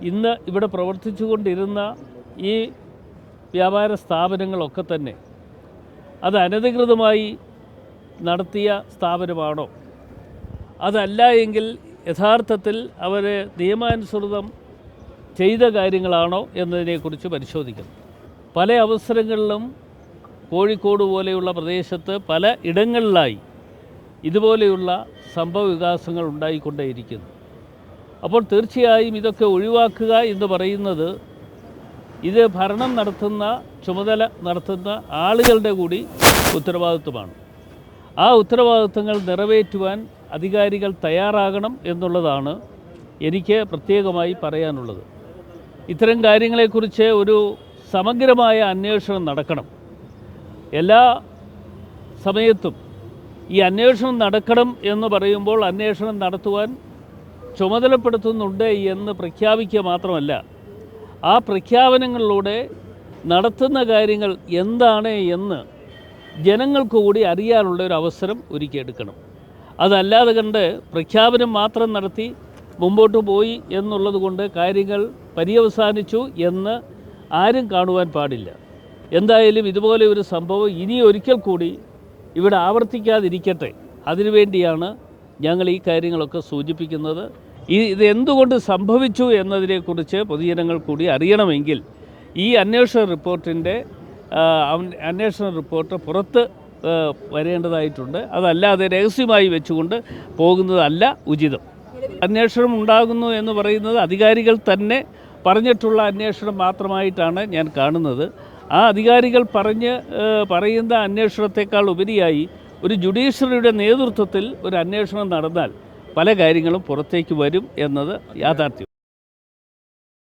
ഇന്ന് ഇവിടെ പ്രവർത്തിച്ചുകൊണ്ടിരുന്ന ഈ വ്യാപാര സ്ഥാപനങ്ങളൊക്കെ തന്നെ അത് അനധികൃതമായി നടത്തിയ സ്ഥാപനമാണോ, അതല്ല എങ്കിൽ യഥാർത്ഥത്തിൽ അവർ നിയമാനുസൃതം ചെയ്ത കാര്യങ്ങളാണോ എന്നതിനെക്കുറിച്ച് പരിശോധിക്കണം. പല അവസരങ്ങളിലും കോഴിക്കോട് പോലെയുള്ള പ്രദേശത്ത് പല ഇടങ്ങളിലായി ഇതുപോലെയുള്ള സംഭവ വികാസങ്ങൾ ഉണ്ടായിക്കൊണ്ടേയിരിക്കുന്നു. അപ്പോൾ തീർച്ചയായും ഇതൊക്കെ ഒഴിവാക്കുക എന്ന് പറയുന്നത് ഇത് ഭരണം നടത്തുന്ന, ചുമതല നടത്തുന്ന ആളുകളുടെ കൂടി ഉത്തരവാദിത്വമാണ്. ആ ഉത്തരവാദിത്വങ്ങൾ നിറവേറ്റുവാൻ അധികാരികൾ തയ്യാറാകണം എന്നുള്ളതാണ് എനിക്ക് പ്രത്യേകമായി പറയാനുള്ളത്. ഇത്തരം കാര്യങ്ങളെക്കുറിച്ച് ഒരു സമഗ്രമായ അന്വേഷണം നടക്കണം. എല്ലാ സമയത്തും ഈ അന്വേഷണം നടക്കണം എന്ന് പറയുമ്പോൾ അന്വേഷണം നടത്തുവാൻ ചുമതലപ്പെടുത്തുന്നുണ്ട് എന്ന് പ്രഖ്യാപിക്കുക മാത്രമല്ല, ആ പ്രഖ്യാപനങ്ങളിലൂടെ നടത്തുന്ന കാര്യങ്ങൾ എന്താണ് എന്ന് ജനങ്ങൾക്ക് കൂടി അറിയാനുള്ള ഒരു അവസരം ഒരുക്കിയെടുക്കണം. അതല്ലാതെ കണ്ട് പ്രഖ്യാപനം മാത്രം നടത്തി മുമ്പോട്ട് പോയി എന്നുള്ളത് കൊണ്ട് കാര്യങ്ങൾ പര്യവസാനിച്ചു എന്ന് ആരും കാണുവാൻ പാടില്ല. എന്തായാലും ഇതുപോലെ ഒരു സംഭവം ഇനി ഒരിക്കൽ കൂടി ഇവിടെ ആവർത്തിക്കാതിരിക്കട്ടെ, അതിനുവേണ്ടിയാണ് ഞങ്ങൾ ഈ കാര്യങ്ങളൊക്കെ സൂചിപ്പിക്കുന്നത്. ഇത് എന്തുകൊണ്ട് സംഭവിച്ചു എന്നതിനെക്കുറിച്ച് പൊതുജനങ്ങൾ കൂടി അറിയണമെങ്കിൽ ഈ അന്വേഷണ റിപ്പോർട്ട് പുറത്ത് വരേണ്ടതായിട്ടുണ്ട്. അതല്ലാതെ രഹസ്യമായി വെച്ചുകൊണ്ട് പോകുന്നതല്ല ഉചിതം. അന്വേഷണം ഉണ്ടാകുന്നു എന്ന് പറയുന്നത് അധികാരികൾ തന്നെ പറഞ്ഞിട്ടുള്ള അന്വേഷണം മാത്രമായിട്ടാണ് ഞാൻ കാണുന്നത്. ആ അധികാരികൾ പറയുന്ന അന്വേഷണത്തെക്കാൾ ഉപരിയായി ഒരു ജുഡീഷ്യറിയുടെ നേതൃത്വത്തിൽ ഒരു അന്വേഷണം നടന്നാൽ പല കാര്യങ്ങളും പുറത്തേക്ക് വരും എന്നത് യാഥാർത്ഥ്യം.